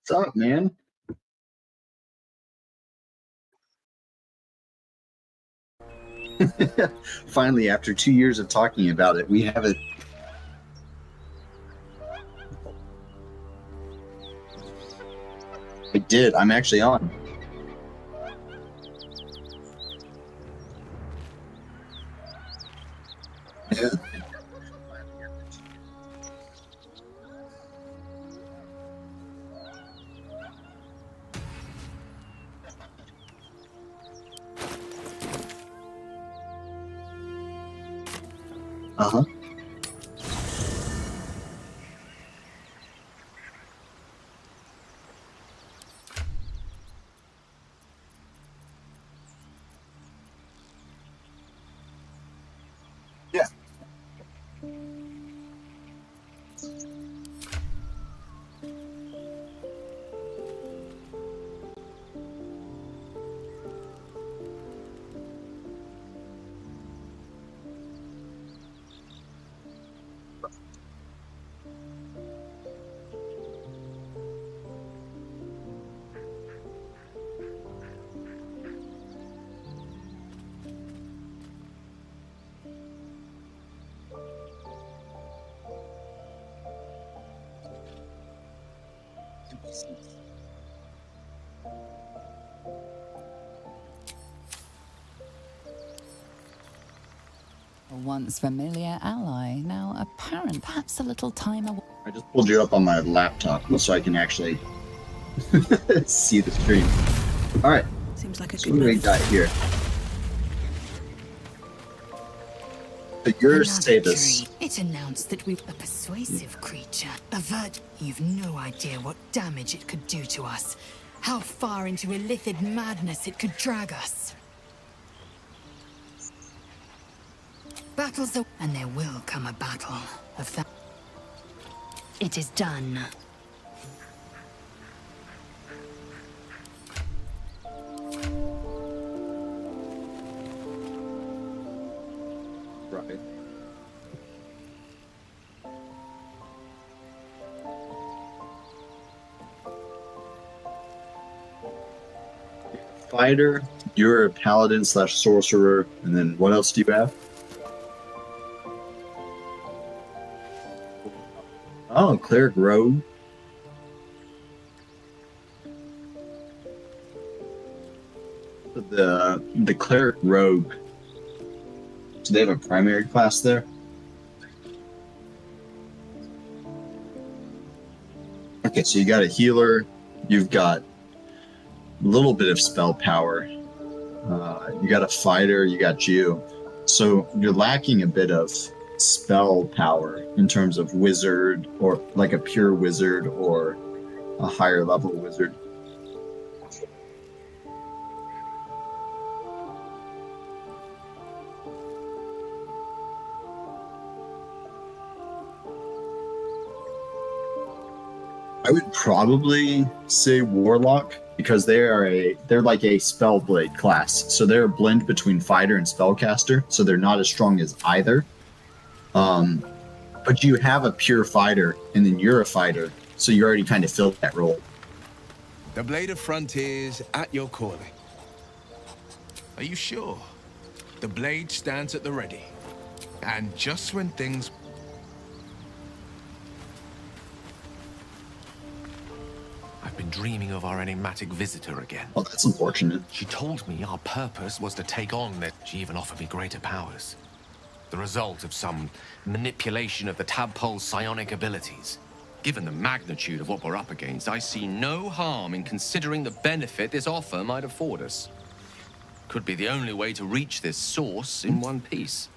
What's up, man? Finally, after 2 years of talking about it, we have it. I did. I'm actually on. Yeah. Uh-huh. Yeah. A once familiar ally, now apparent, perhaps a little time away. I just pulled you up on my laptop so I can actually see the stream. All right. Seems like a So good what do we move. got here? So your status. It announced that we've a persuasive creature. Avert. You've no idea what damage it could do to us. How far into illithid madness it could drag us. Battles are, and there will come a battle of that. It is done. Right. Fighter, you're a paladin / sorcerer, and then what else do you have? Oh, cleric rogue. The cleric rogue. Do they have a primary class there? Okay, so you got a healer, you've got a little bit of spell power, you got a fighter, you got you. So you're lacking a bit of spell power in terms of wizard, or like a pure wizard or a higher level wizard. I would probably say warlock, because they're like a spellblade class, so they're a blend between fighter and spellcaster, so they're not as strong as either. But you have a pure fighter, and then you're a fighter, so you already kind of filled that role. The Blade of Frontiers at your calling. Are you sure? The blade stands at the ready. And just when things... I've been dreaming of our enigmatic visitor again. Well, that's unfortunate. She told me our purpose was to take on that. She even offered me greater powers. The result of some manipulation of the tadpole's psionic abilities. Given the magnitude of what we're up against, I see no harm in considering the benefit this offer might afford us. Could be the only way to reach this source in one piece.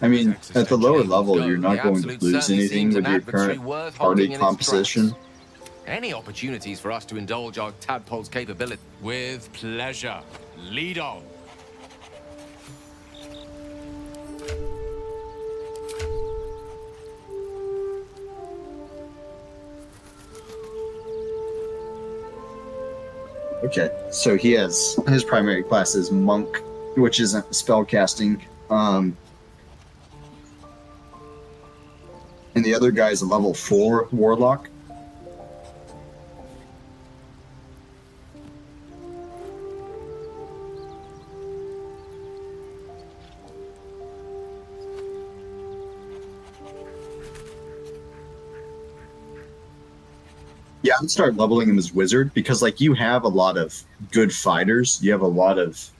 I mean, at the lower level, you're not going to lose anything with your current party composition. Any opportunities for us to indulge our tadpole's capability? With pleasure. Lead on. Okay, so he has his primary class is monk, which isn't spell casting. and the other guy's a level 4 warlock. Yeah, I'd start leveling him as wizard because, like, you have a lot of good fighters. You have a lot of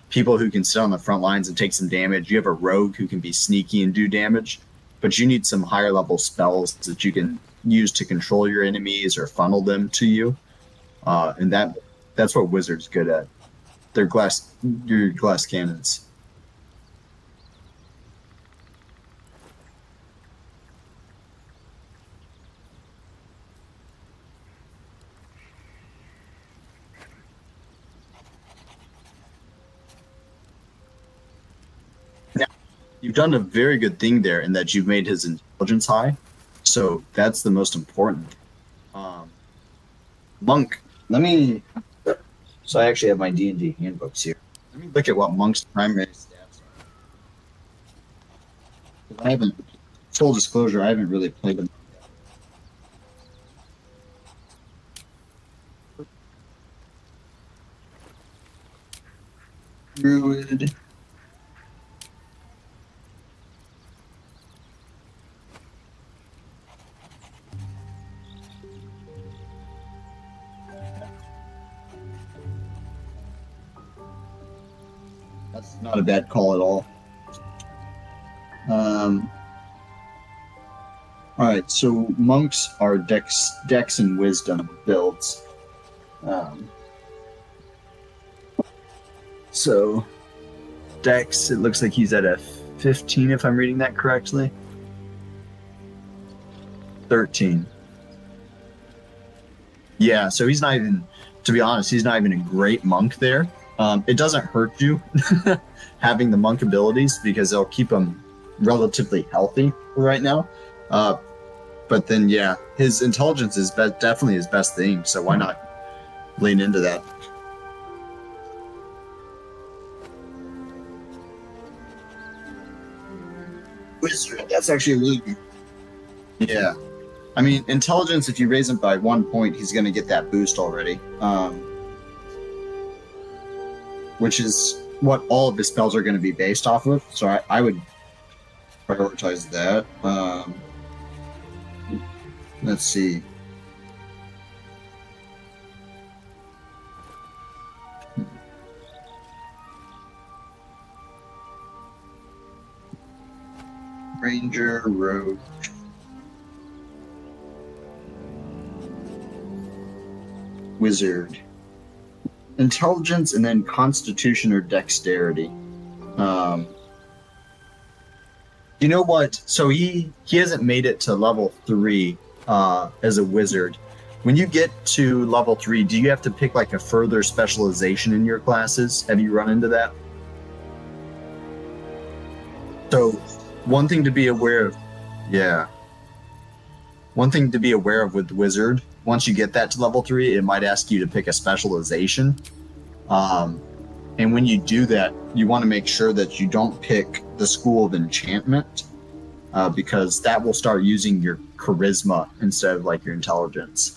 people who can sit on the front lines and take some damage. You have a rogue who can be sneaky and do damage, but you need some higher level spells that you can use to control your enemies or funnel them to you. And that's what wizards good at. They're your glass cannons. You've done a very good thing there in that you've made his intelligence high, so that's the most important. Monk, let me. So I actually have my D&D handbooks here. Let me look at what Monk's primary stats are. I haven't. Full disclosure, I haven't really played them. Druid. That's not a bad call at all. All right, so monks are dex and wisdom builds. So dex, it looks like he's at a 15 if I'm reading that correctly. 13. Yeah, so he's not even, to be honest, he's not even a great monk there. It doesn't hurt you having the monk abilities because they'll keep him relatively healthy right now. But then, yeah, his intelligence is definitely his best thing, so why not lean into that? Wizard, that's actually really good. Yeah. I mean, intelligence, if you raise him by 1 point, he's going to get that boost already. Which is what all of his spells are going to be based off of. So I would prioritize that. Let's see. Ranger, rogue. Wizard. Intelligence and then constitution or dexterity. You know what? So he hasn't made it to level 3 as a wizard. When you get to level 3, do you have to pick like a further specialization in your classes? Have you run into that? So one thing to be aware of, yeah. One thing to be aware of with wizard, once you get that to level 3, it might ask you to pick a specialization. And when you do that, you want to make sure that you don't pick the School of Enchantment, because that will start using your charisma instead of like your intelligence.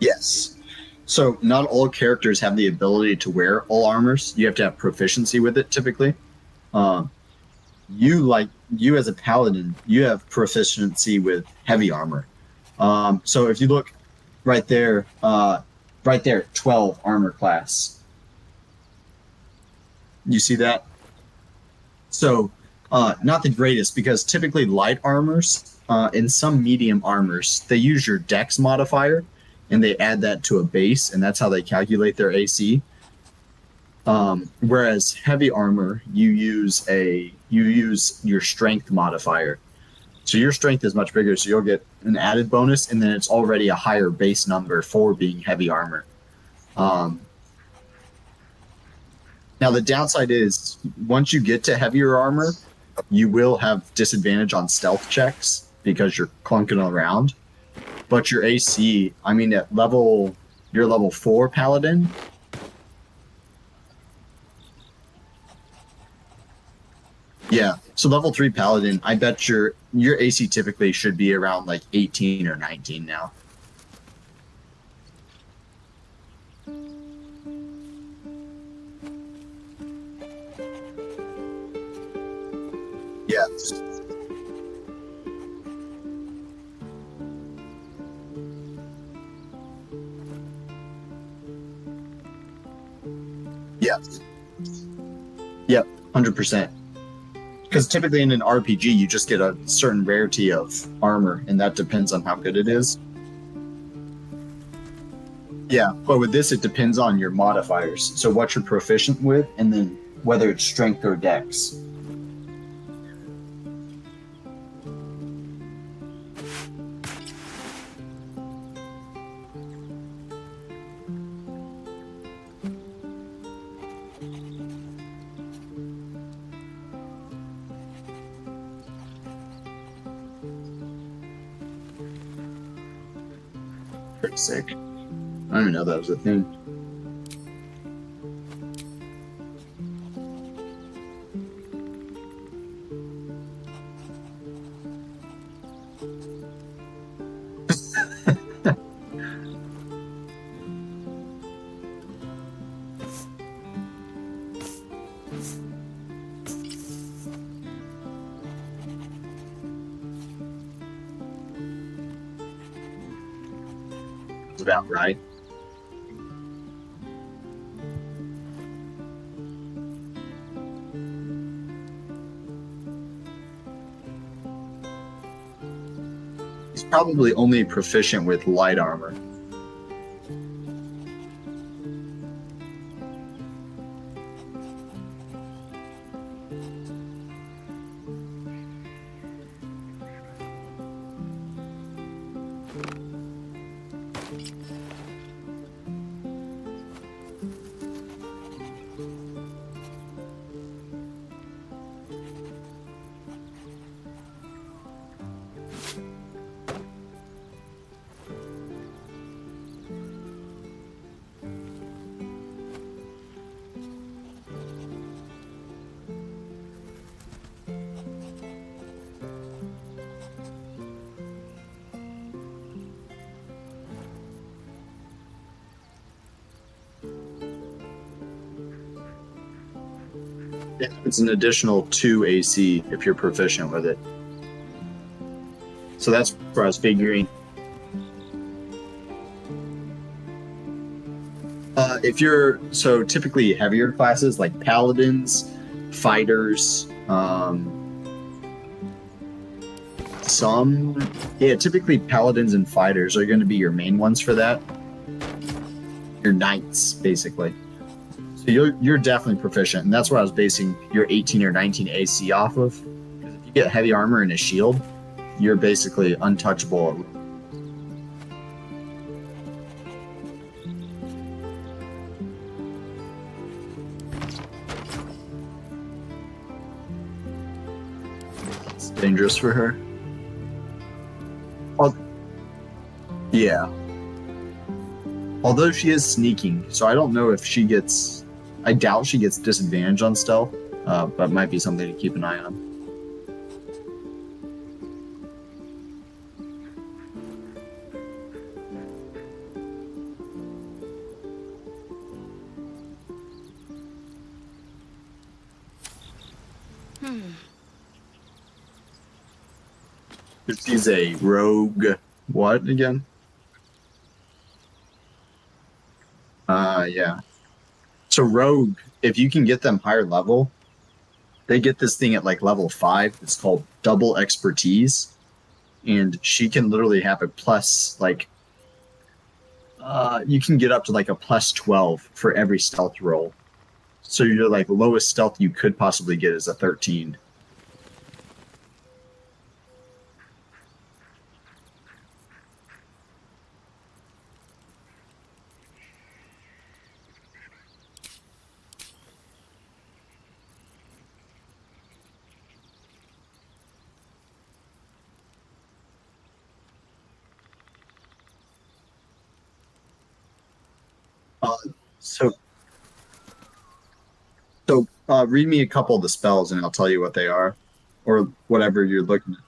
Yes. So not all characters have the ability to wear all armors. You have to have proficiency with it typically. You as a paladin, you have proficiency with heavy armor. So if you look right there, 12 armor class. You see that? So not the greatest, because typically light armors and some medium armors, they use your dex modifier and they add that to a base, and that's how they calculate their AC. Whereas heavy armor, you use your strength modifier. So your strength is much bigger, so you'll get an added bonus, and then it's already a higher base number for being heavy armor. Now the downside is, once you get to heavier armor, you will have disadvantage on stealth checks because you're clunking around. But your AC, I mean, at you're level 4 paladin. Yeah, so level 3 paladin, I bet your AC typically should be around like 18 or 19 now. Yeah. Yeah. Yep, 100%. Because typically in an RPG, you just get a certain rarity of armor, and that depends on how good it is. Yeah, but with this, it depends on your modifiers. So what you're proficient with, and then whether it's strength or dex. Pretty sick. I don't even know that was a thing. About right. He's probably only proficient with light armor. It's an additional 2 AC if you're proficient with it. So that's where I was figuring. So typically heavier classes like paladins, fighters, typically paladins and fighters are going to be your main ones for that. Your knights, basically. So you're definitely proficient, and that's what I was basing your 18 or 19 AC off of. Because if you get heavy armor and a shield, you're basically untouchable. It's dangerous for her. Yeah. Although she is sneaking, so I don't know if she gets... I doubt she gets disadvantage on stealth, but might be something to keep an eye on. She's a rogue... What again? Yeah. So rogue, if you can get them higher level, they get this thing at like level 5. It's called double expertise, and she can literally have a plus like. You can get up to like a plus 12 for every stealth roll. So your like lowest stealth you could possibly get is a 13. Uh, so so read me a couple of the spells and I'll tell you what they are, or whatever you're looking at.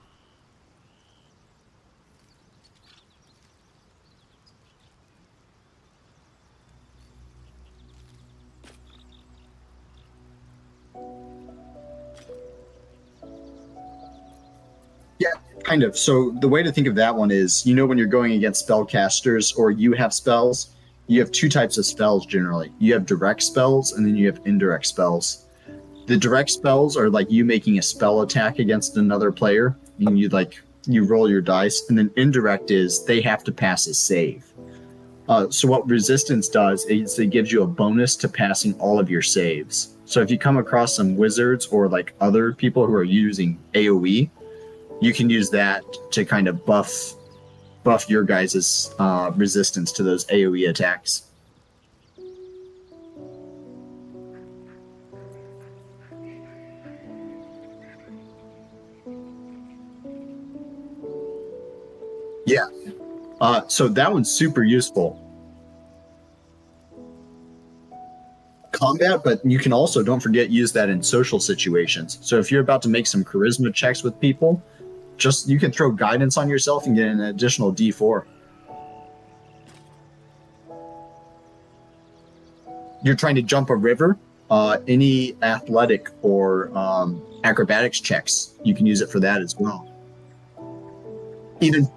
Yeah, kind of. So the way to think of that one is, when you're going against spellcasters or you have spells, you have two types of spells generally. You have direct spells and then you have indirect spells. The direct spells are like you making a spell attack against another player, and you roll your dice, and then indirect is they have to pass a save. So what resistance does is it gives you a bonus to passing all of your saves. So if you come across some wizards or like other people who are using AoE, you can use that to kind of buff your guys' resistance to those AoE attacks. Yeah. So that one's super useful. Combat, but you can also, don't forget, use that in social situations. So if you're about to make some charisma checks with people, just you can throw guidance on yourself and get an additional D4. You're trying to jump a river, any athletic or acrobatics checks, you can use it for that as well. Even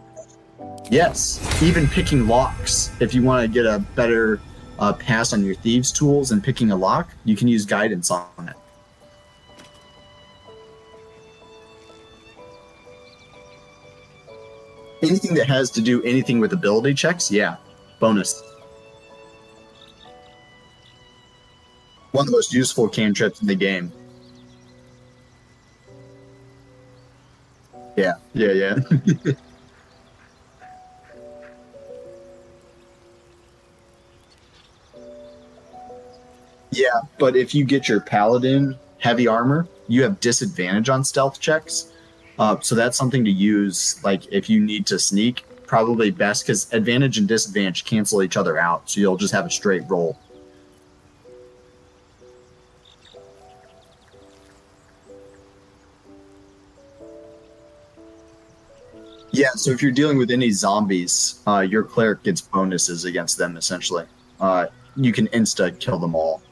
Yes, even picking locks. If you want to get a better pass on your thieves' tools and picking a lock, you can use guidance on it. Anything that has to do anything with ability checks, yeah, bonus. One of the most useful cantrips in the game. Yeah, yeah, yeah. Yeah, but if you get your paladin heavy armor, you have disadvantage on stealth checks. So that's something to use, like if you need to sneak, probably best because advantage and disadvantage cancel each other out. So you'll just have a straight roll. Yeah, so if you're dealing with any zombies, your cleric gets bonuses against them essentially. You can insta kill them all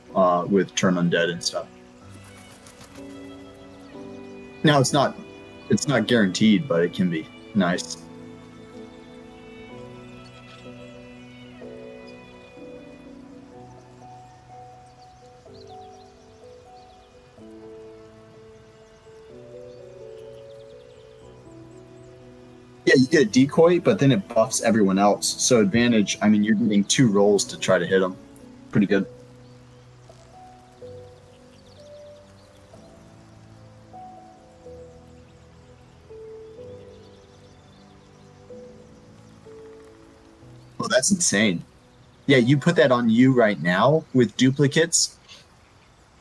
with turn undead and stuff. Now it's not guaranteed, but it can be nice. Yeah, you get a decoy, but then it buffs everyone else. So advantage, I mean, you're getting two rolls to try to hit them. Pretty good. Oh, that's insane. Yeah, you put that on you right now with duplicates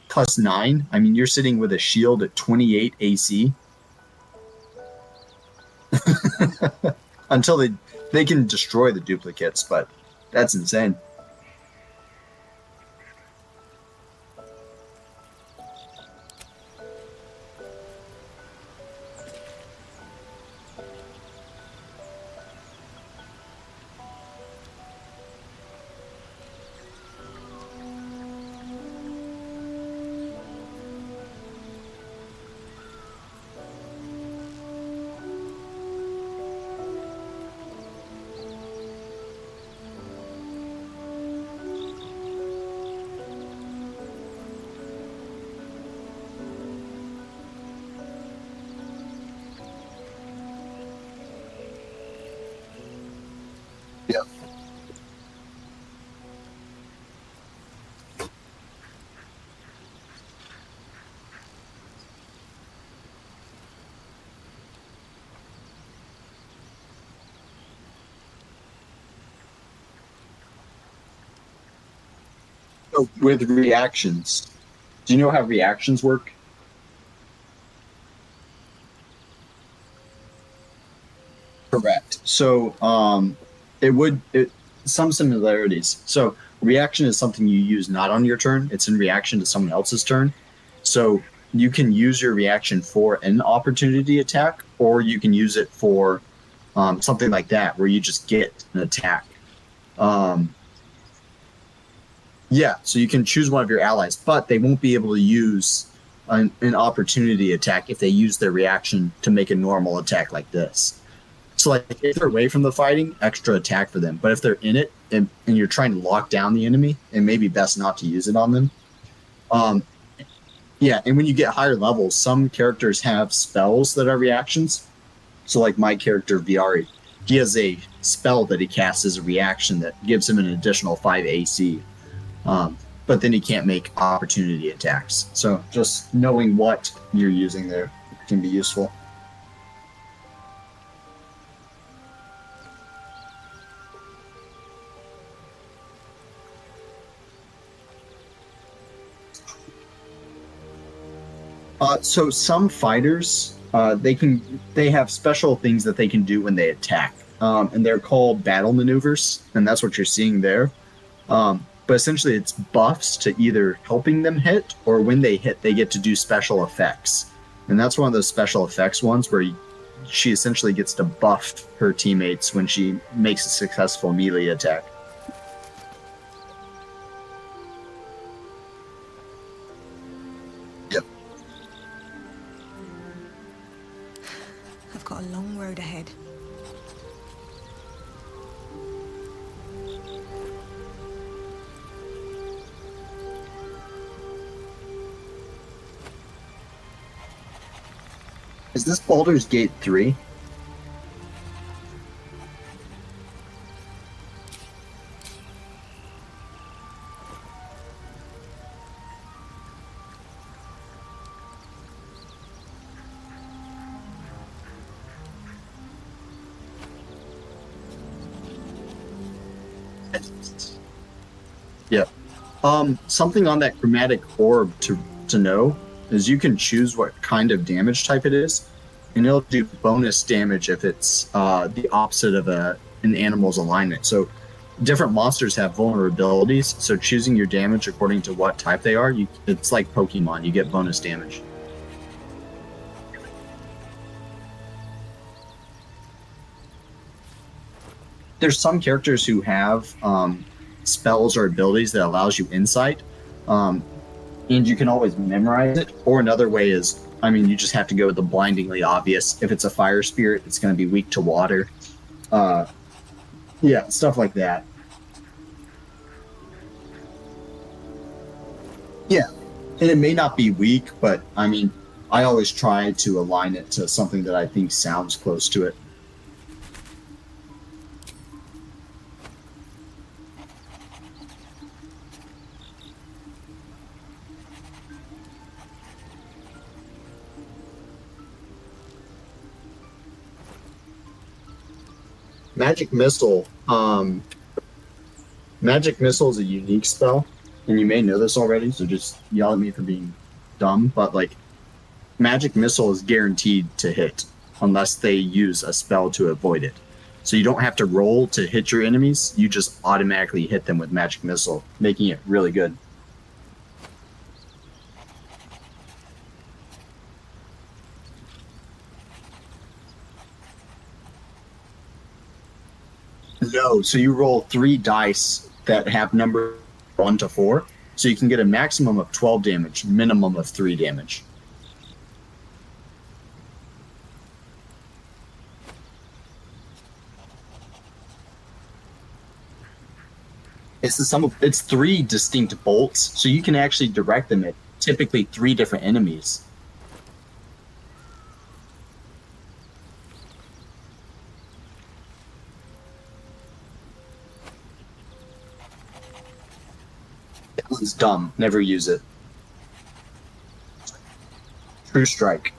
plus 9. I mean, you're sitting with a shield at 28 AC. Until they can destroy the duplicates, but that's insane. Yeah. So with reactions, do you know how reactions work? Correct. So it some similarities. So reaction is something you use not on your turn. It's in reaction to someone else's turn. So you can use your reaction for an opportunity attack, or you can use it for something like that, where you just get an attack. Yeah, so you can choose one of your allies, but they won't be able to use an opportunity attack if they use their reaction to make a normal attack like this. So, like, if they're away from the fighting, extra attack for them. But if they're in it and you're trying to lock down the enemy, it may be best not to use it on them. Yeah, and when you get higher levels, some characters have spells that are reactions. So, like my character, Viari, he has a spell that he casts as a reaction that gives him an additional 5 AC. But then he can't make opportunity attacks. So just knowing what you're using there can be useful. So some fighters, they have special things that they can do when they attack, and they're called battle maneuvers, and that's what you're seeing there. But essentially, it's buffs to either helping them hit, or when they hit, they get to do special effects, and that's one of those special effects ones where she essentially gets to buff her teammates when she makes a successful melee attack. Yep. I've got a long road ahead. Is this Baldur's Gate 3? Yeah. Something on that chromatic orb to know is you can choose what kind of damage type it is, and it'll do bonus damage if it's the opposite of an animal's alignment. So different monsters have vulnerabilities, so choosing your damage according to what type they are, it's like Pokemon, you get bonus damage. There's some characters who have spells or abilities that allows you insight, and you can always memorize it. Or another way is, you just have to go with the blindingly obvious. If it's a fire spirit, it's going to be weak to water. Yeah, stuff like that. Yeah, and it may not be weak, but I always try to align it to something that I think sounds close to it. Magic Missile. Magic Missile is a unique spell, and you may know this already, so just yell at me for being dumb, but Magic Missile is guaranteed to hit unless they use a spell to avoid it. So you don't have to roll to hit your enemies, you just automatically hit them with Magic Missile, making it really good. No, so you roll 3 dice that have number 1 to 4, so you can get a maximum of 12 damage, minimum of 3 damage. It's 3 distinct bolts, so you can actually direct them at typically 3 different enemies. It's dumb. Never use it. True Strike.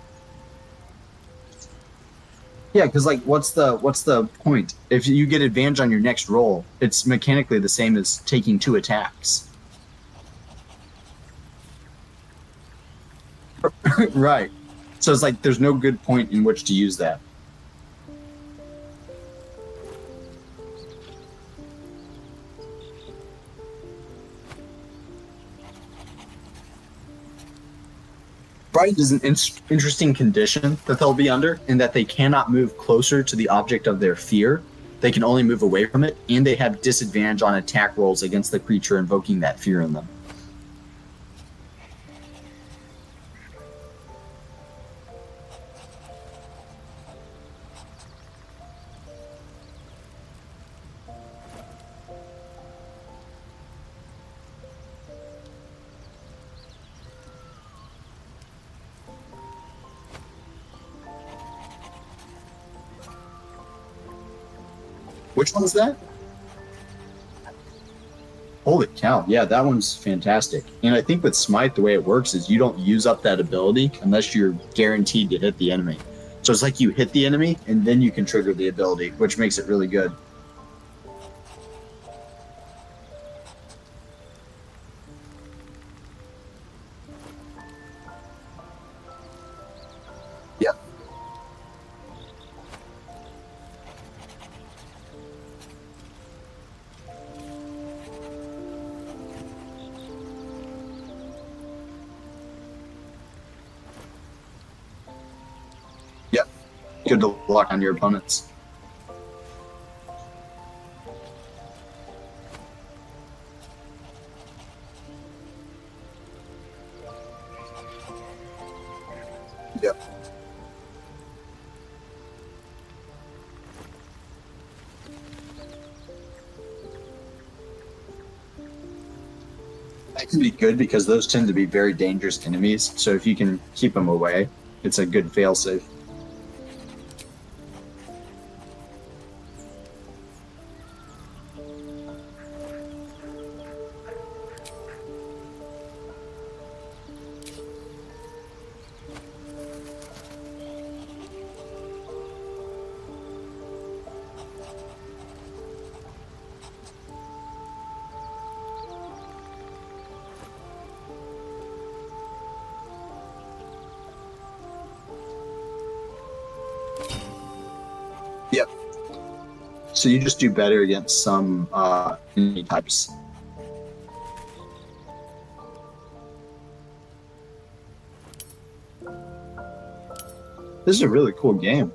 Yeah, because what's the point? If you get advantage on your next roll, it's mechanically the same as taking 2 attacks. Right. So it's there's no good point in which to use that. Frightened is an interesting condition that they'll be under, in that they cannot move closer to the object of their fear. They can only move away from it, and they have disadvantage on attack rolls against the creature invoking that fear in them. Which one's that? Holy cow. Yeah, that one's fantastic. And I think with Smite, the way it works is you don't use up that ability unless you're guaranteed to hit the enemy. So it's like you hit the enemy, and then you can trigger the ability, which makes it really good. Yeah. Yep. Good to lock on your opponents. Yep. That can be good because those tend to be very dangerous enemies. So if you can keep them away, it's a good failsafe. Yep. So you just do better against some enemy types. This is a really cool game.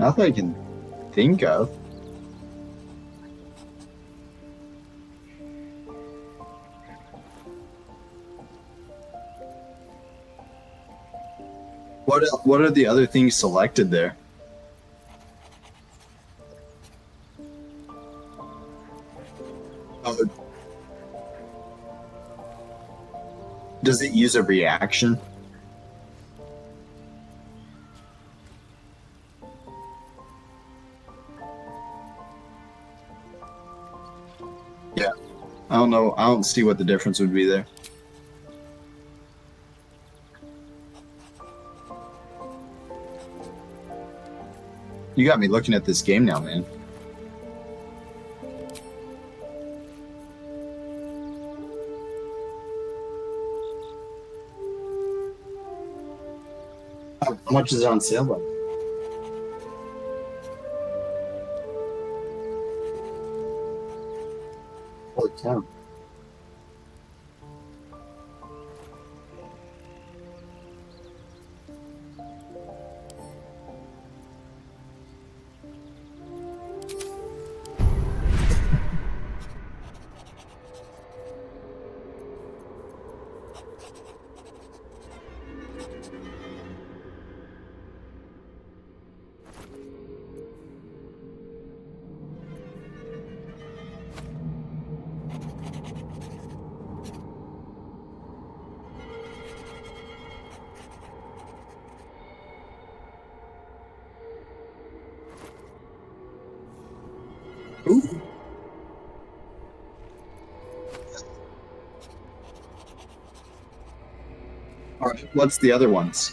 Nothing I can think of. What are the other things selected there? Oh, does it use a reaction? Yeah. I don't know. I don't see what the difference would be there. You got me looking at this game now, man. How much is it on sale, though? Holy cow. Ooh. All right, what's the other ones?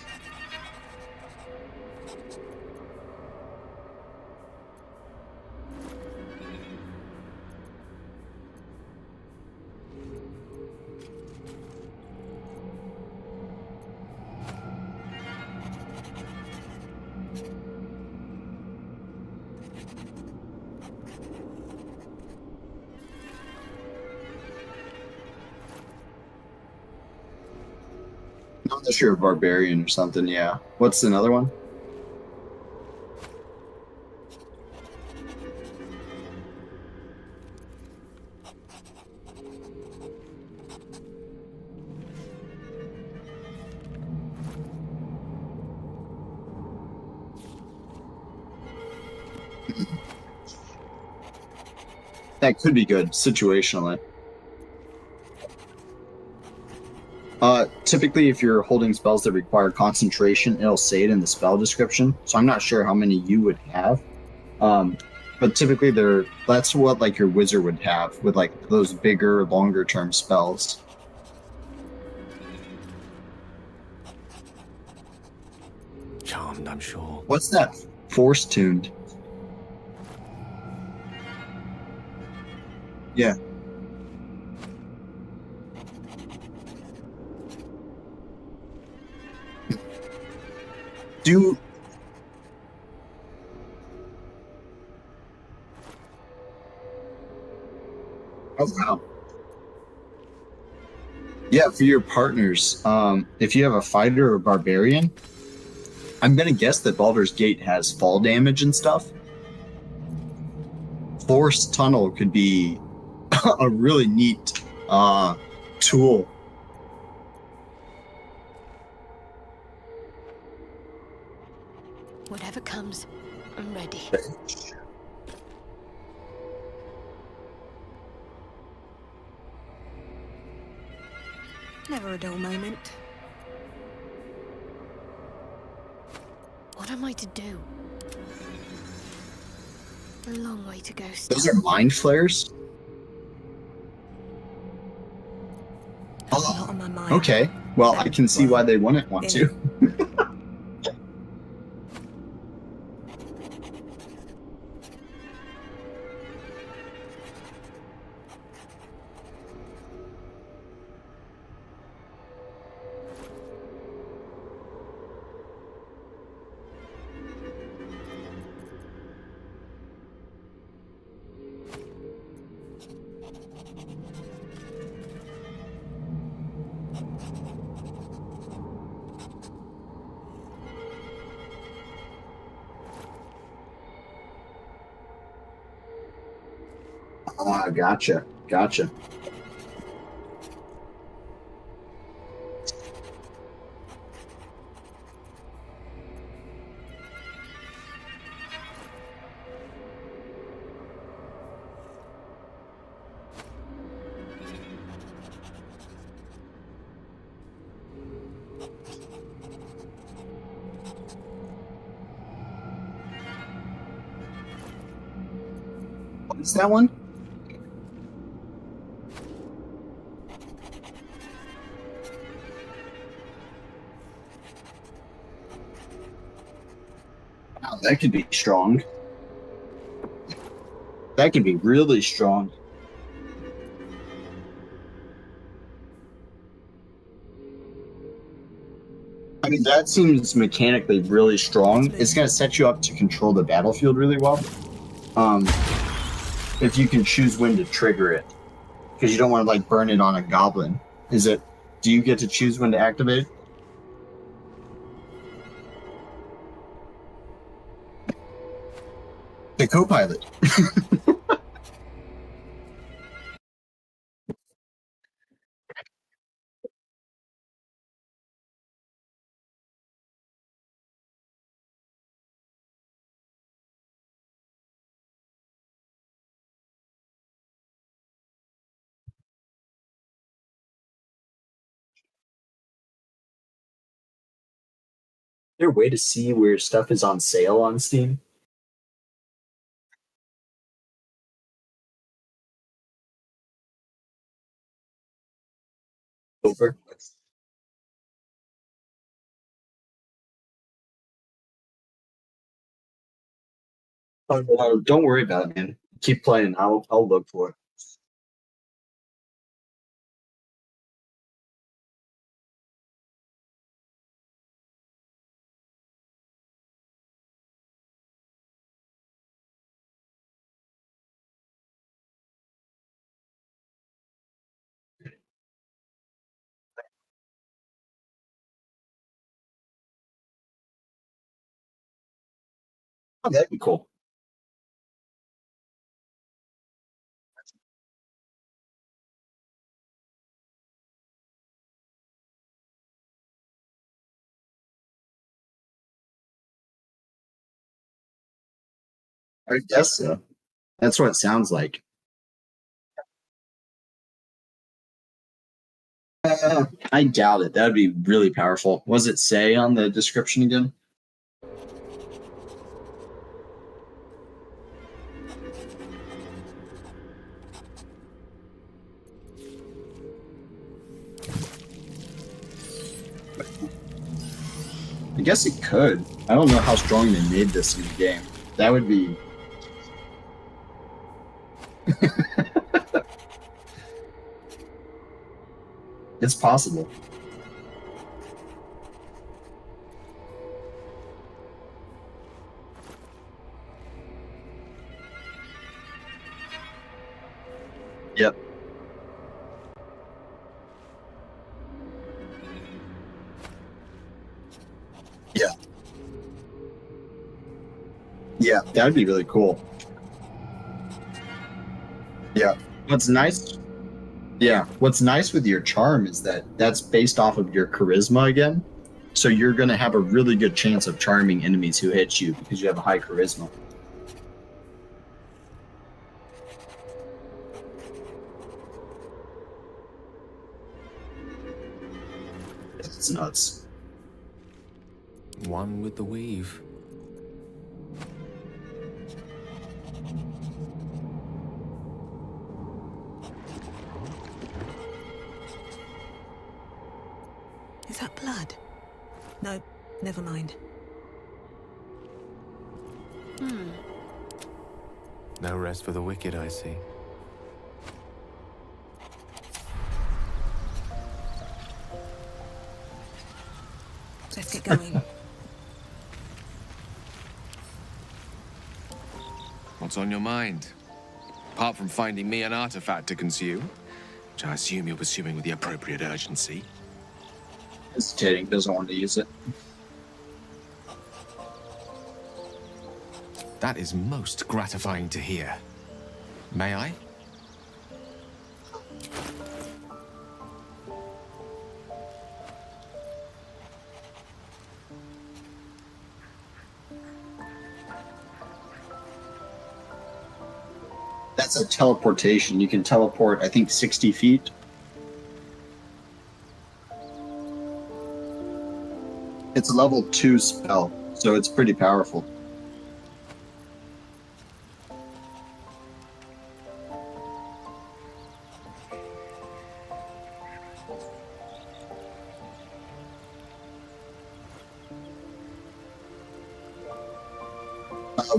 Unless you're a barbarian or something, yeah. What's another one? That could be good situationally. Typically, if you're holding spells that require concentration, it'll say it in the spell description. So I'm not sure how many you would have. Um, but typically, that's what like your wizard would have with like those bigger, longer term spells. Charmed, I'm sure. What's that? Force tuned. Yeah. Do oh wow. Yeah, for your partners, if you have a fighter or a barbarian, I'm gonna guess that Baldur's Gate has fall damage and stuff. Force tunnel could be a really neat tool. Whatever comes, I'm ready. Never a dull moment. What am I to do? A long way to go Those still. are mind flares. Not on my mind. Okay. Well, I can see why they wouldn't want to. Ah, gotcha. Gotcha. What is that one? Wow, that could be strong. That could be really strong. I mean, that seems mechanically really strong. It's going to set you up to control the battlefield really well. Um, if you can choose when to trigger it, because you don't want to like burn it on a goblin. Is it? Do you get to choose when to activate? The co-pilot. Is there a way to see where stuff is on sale on Steam? Over. Oh, no, don't worry about it, man. Keep playing. I'll look for it. Oh, that'd be cool. I guess so. That's what it sounds like. I doubt it. That'd be really powerful. What does it say on the description again? I guess it could. I don't know how strong they made this in the game. That would be. It's possible. Yep. Yeah. Yeah, that would be really cool. Yeah. What's nice Yeah, what's nice with your charm is that that's based off of your charisma again. So you're going to have a really good chance of charming enemies who hit you because you have a high charisma. It's nuts. One with the weave. Is that blood? No, never mind. No rest for the wicked, I see. Let's get going. What's on your mind? Apart from finding me an artifact to consume, which I assume you're pursuing with the appropriate urgency. Hesitating, doesn't want to use it. That is most gratifying to hear. May I? That's a teleportation. You can teleport, I think, 60 feet. It's a level 2 spell, so it's pretty powerful.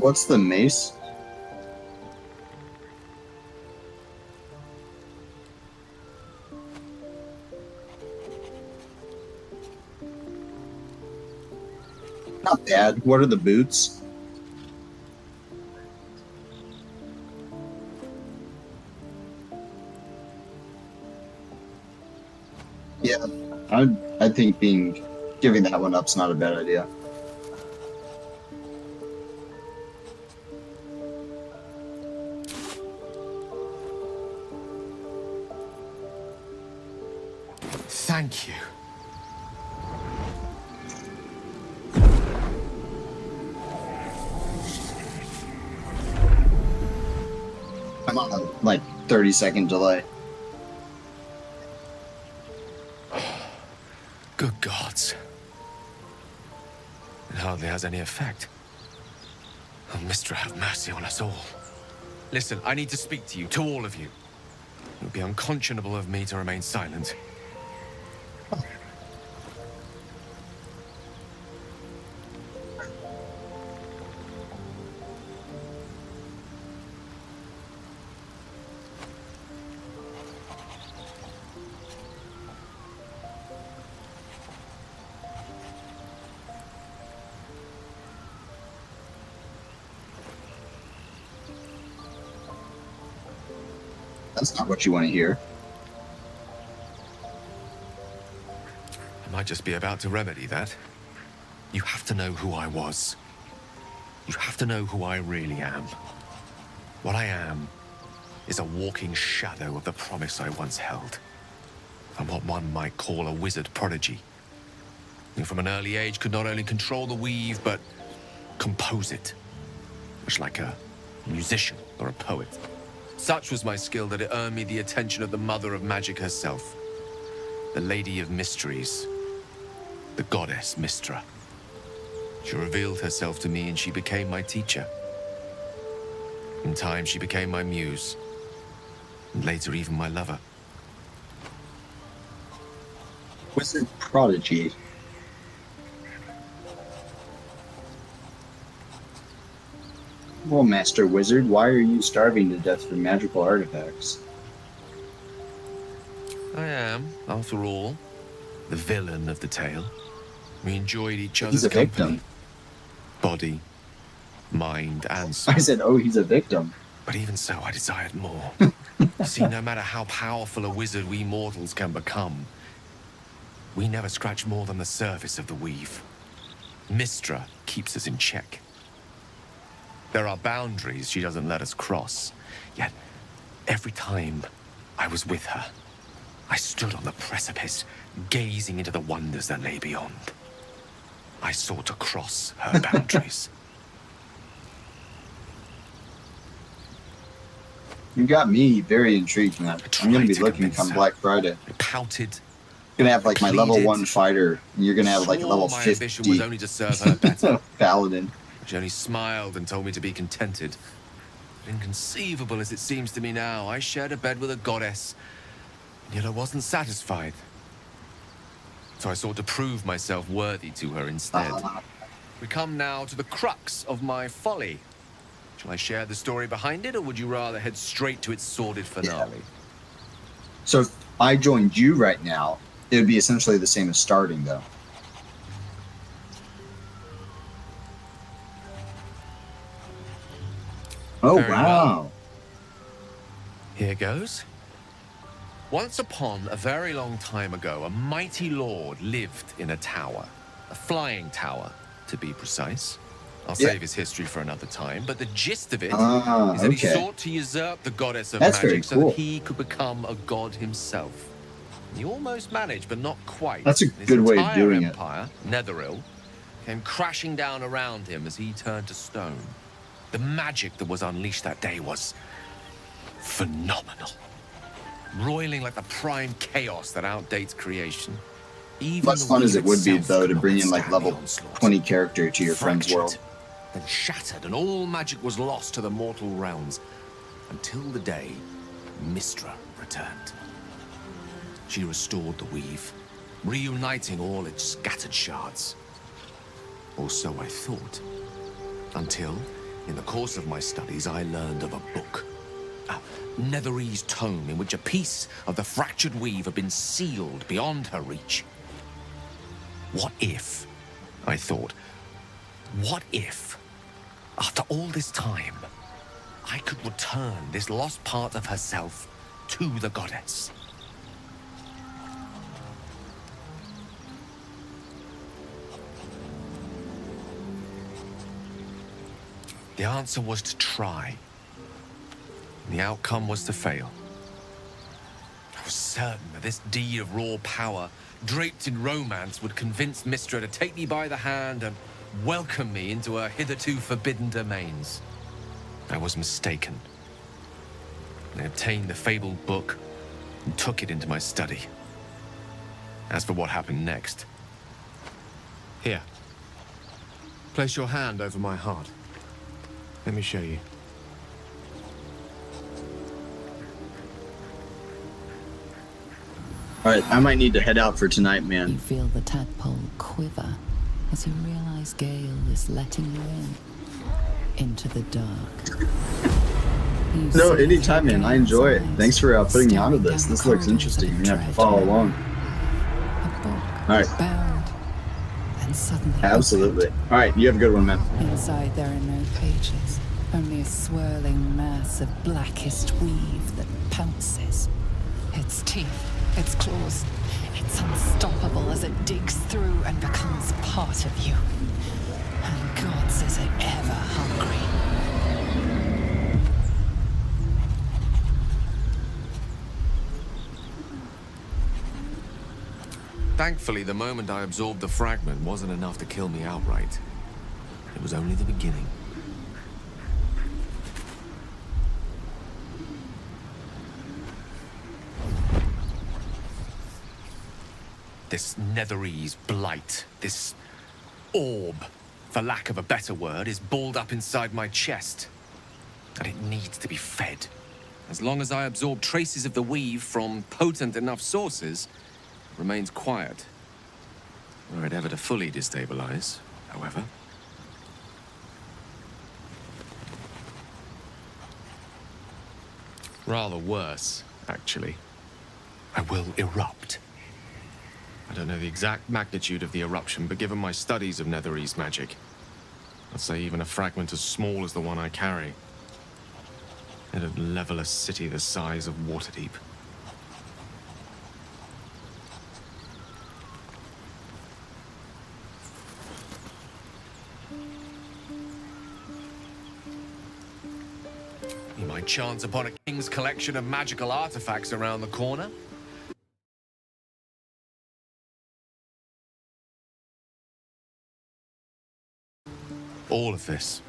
What's the mace? Not bad. What are the boots? Yeah, I think giving that one up's not a bad idea. Thank you. I'm on a 30-second delay. Good gods. It hardly has any effect. Oh, Mistra, have mercy on us all. Listen, I need to speak to you, to all of you. It would be unconscionable of me to remain silent. That's not what you want to hear. I might just be about to remedy that. You have to know who I was. You have to know who I really am. What I am is a walking shadow of the promise I once held. I'm what one might call a wizard prodigy, who from an early age could not only control the weave, but compose it, much like a musician or a poet. Such was my skill that it earned me the attention of the mother of magic herself, the Lady of Mysteries, the goddess Mystra. She revealed herself to me and she became my teacher. In time, she became my muse, and later even my lover. Wizard prodigy. Well, Master Wizard, why are you starving to death for magical artifacts? I am, after all, the villain of the tale. We enjoyed each other's He's a company. victim. Body, mind, and soul. I said, oh, he's a victim. But even so, I desired more. See, no matter how powerful a wizard we mortals can become, we never scratch more than the surface of the weave. Mystra keeps us in check. There are boundaries she doesn't let us cross. Yet, every time I was with her, I stood on the precipice, gazing into the wonders that lay beyond. I sought to cross her boundaries. You got me very intrigued, man. I'm going to be looking come Black Friday. I pouted. Gonna have like my level pleaded, 1 fighter, and you're gonna have like a level my 50 ambition was only to serve her better. paladin. She only smiled and told me to be contented. Inconceivable as it seems to me now, I shared a bed with a goddess, and yet I wasn't satisfied. So I sought to prove myself worthy to her instead. We come now to the crux of my folly. Shall I share the story behind it, or would you rather head straight to its sordid finale? So if I joined you right now, it would be essentially the same as starting, though. Oh, Very wow. well. Here goes. Once upon a very long time ago, a mighty lord lived in a tower. A flying tower, to be precise. I'll save his history for another time, but the gist of it is that he sought to usurp the goddess of magic so that he could become a god himself. He almost managed, but not quite. That's a good way of doing it. His entire empire, Netheril, came crashing down around him as he turned to stone. The magic that was unleashed that day was phenomenal. Roiling like the prime chaos that outdates creation. Even Less fun as it would be, though, to bring in like level 20 character to your friend's world. Then shattered, and all magic was lost to the mortal realms. Until the day Mystra returned. She restored the weave, reuniting all its scattered shards. Or so I thought. Until, in the course of my studies, I learned of a book. A Netherese tome in which a piece of the fractured weave had been sealed beyond her reach. What if, I thought, what if, after all this time, I could return this lost part of herself to the goddess? The answer was to try. The outcome was to fail. I was certain that this deed of raw power, draped in romance, would convince Mystra to take me by the hand and welcome me into her hitherto forbidden domains. I was mistaken. I obtained the fabled book and took it into my study. As for what happened next... Here. Place your hand over my heart. Let me show you. Alright, I might need to head out for tonight, You man. feel the tadpole quiver as you realize Gale is letting you into the dark. You No, see anytime, man. I enjoy it. Gale's eyes Thanks for putting me onto staring this. down This the looks corridors interesting. of You're gonna have to dread. follow along. A book Alright. bound and suddenly Absolutely. Alright, you have a good one, man. opened. Inside there are no pages, only a swirling mass of blackest weave that pounces. Its teeth, its claws, it's unstoppable as it digs through and becomes part of you. And God's princes are ever hungry. Thankfully, the moment I absorbed the fragment wasn't enough to kill me outright. It was only the beginning. This Netherese blight, this orb, for lack of a better word, is balled up inside my chest. And it needs to be fed. As long as I absorb traces of the weave from potent enough sources, it remains quiet. Were it ever to fully destabilize, however. Rather worse, actually. I will erupt. I don't know the exact magnitude of the eruption, but given my studies of Netherese magic, I'd say even a fragment as small as the one I carry, it'd level a city the size of Waterdeep. You might chance upon a king's collection of magical artifacts around the corner. All of this